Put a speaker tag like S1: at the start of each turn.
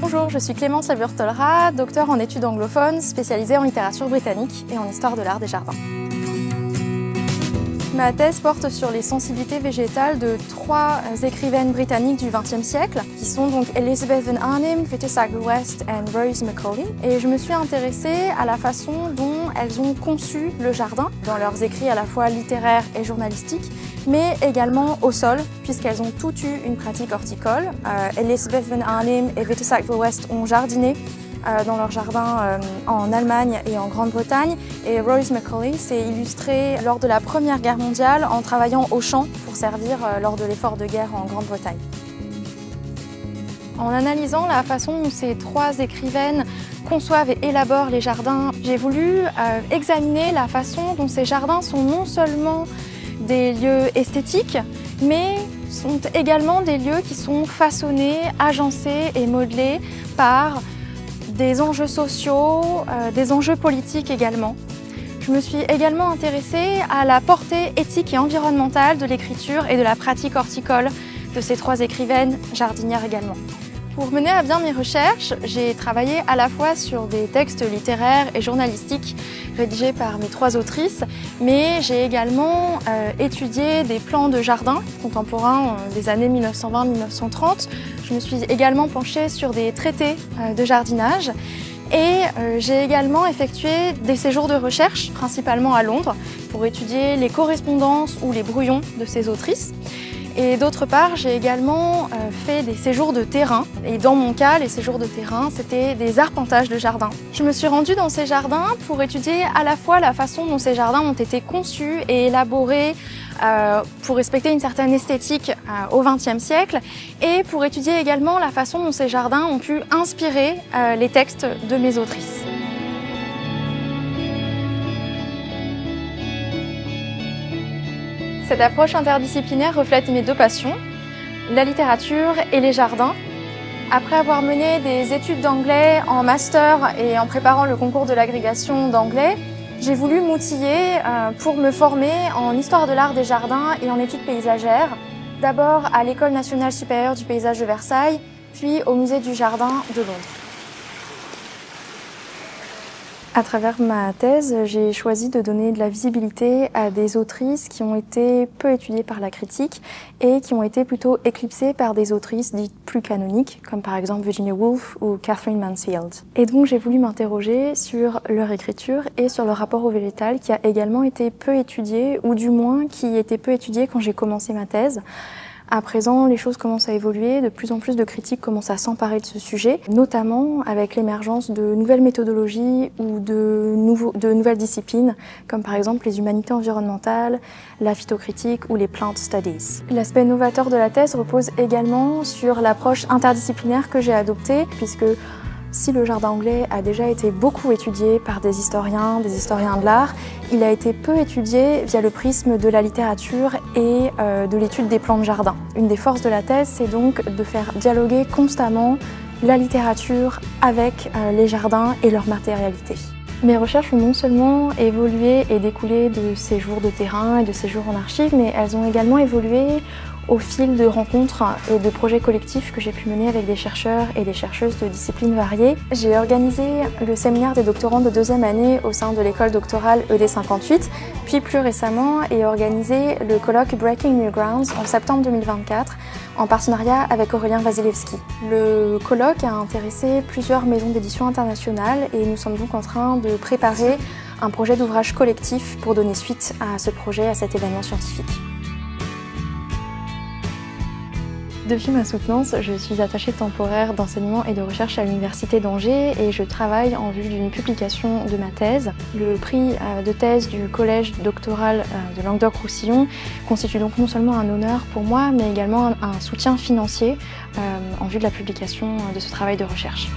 S1: Bonjour, je suis Clémence Aburtolra, docteur en études anglophones, spécialisée en littérature britannique et en histoire de l'art des jardins. Ma thèse porte sur les sensibilités végétales de trois écrivaines britanniques du XXe siècle, qui sont donc Elizabeth Van Arnhem, Vitis Agreste et Rose Macaulay. Et je me suis intéressée à la façon dont elles ont conçu le jardin, dans leurs écrits à la fois littéraires et journalistiques, mais également au sol, puisqu'elles ont toutes eu une pratique horticole. Elizabeth Van Arnhem et Vitis Agreste ont jardiné dans leur jardin en Allemagne et en Grande-Bretagne. Et Rose Macaulay s'est illustrée lors de la Première Guerre mondiale en travaillant au champ pour servir lors de l'effort de guerre en Grande-Bretagne. En analysant la façon dont ces trois écrivaines conçoivent et élaborent les jardins, j'ai voulu examiner la façon dont ces jardins sont non seulement des lieux esthétiques, mais sont également des lieux qui sont façonnés, agencés et modelés par des enjeux sociaux, des enjeux politiques également. Je me suis également intéressée à la portée éthique et environnementale de l'écriture et de la pratique horticole de ces trois écrivaines jardinières également. Pour mener à bien mes recherches, j'ai travaillé à la fois sur des textes littéraires et journalistiques rédigés par mes trois autrices, mais j'ai également étudié des plans de jardin contemporains des années 1920-1930. Je me suis également penchée sur des traités de jardinage et j'ai également effectué des séjours de recherche, principalement à Londres, pour étudier les correspondances ou les brouillons de ces autrices. Et d'autre part, j'ai également fait des séjours de terrain. Et dans mon cas, les séjours de terrain, c'était des arpentages de jardins. Je me suis rendue dans ces jardins pour étudier à la fois la façon dont ces jardins ont été conçus et élaborés pour respecter une certaine esthétique au XXe siècle et pour étudier également la façon dont ces jardins ont pu inspirer les textes de mes autrices. Cette approche interdisciplinaire reflète mes deux passions, la littérature et les jardins. Après avoir mené des études d'anglais en master et en préparant le concours de l'agrégation d'anglais, j'ai voulu m'outiller pour me former en histoire de l'art des jardins et en études paysagères, d'abord à l'École nationale supérieure du paysage de Versailles, puis au musée du jardin de Londres. À travers ma thèse, j'ai choisi de donner de la visibilité à des autrices qui ont été peu étudiées par la critique et qui ont été plutôt éclipsées par des autrices dites plus canoniques, comme par exemple Virginia Woolf ou Catherine Mansfield. Et donc j'ai voulu m'interroger sur leur écriture et sur leur rapport au végétal qui a également été peu étudié, ou du moins qui était peu étudié quand j'ai commencé ma thèse. À présent, les choses commencent à évoluer, de plus en plus de critiques commencent à s'emparer de ce sujet, notamment avec l'émergence de nouvelles méthodologies ou de nouvelles disciplines, comme par exemple les humanités environnementales, la phytocritique ou les plant studies. L'aspect novateur de la thèse repose également sur l'approche interdisciplinaire que j'ai adoptée, puisque si le jardin anglais a déjà été beaucoup étudié par des historiens de l'art, il a été peu étudié via le prisme de la littérature et de l'étude des plans de jardin. Une des forces de la thèse, c'est donc de faire dialoguer constamment la littérature avec les jardins et leur matérialité. Mes recherches ont non seulement évolué et découlé de séjours de terrain et de séjours en archives, mais elles ont également évolué au fil de rencontres et de projets collectifs que j'ai pu mener avec des chercheurs et des chercheuses de disciplines variées. J'ai organisé le séminaire des doctorants de deuxième année au sein de l'école doctorale ED58, puis plus récemment ai organisé le colloque Breaking New Grounds en septembre 2024 en partenariat avec Aurélien Wasilewski. Le colloque a intéressé plusieurs maisons d'édition internationales et nous sommes donc en train de préparer un projet d'ouvrage collectif pour donner suite à ce projet, à cet événement scientifique. Depuis ma soutenance, je suis attachée temporaire d'enseignement et de recherche à l'Université d'Angers et je travaille en vue d'une publication de ma thèse. Le prix de thèse du collège doctoral de Languedoc-Roussillon constitue donc non seulement un honneur pour moi, mais également un soutien financier en vue de la publication de ce travail de recherche.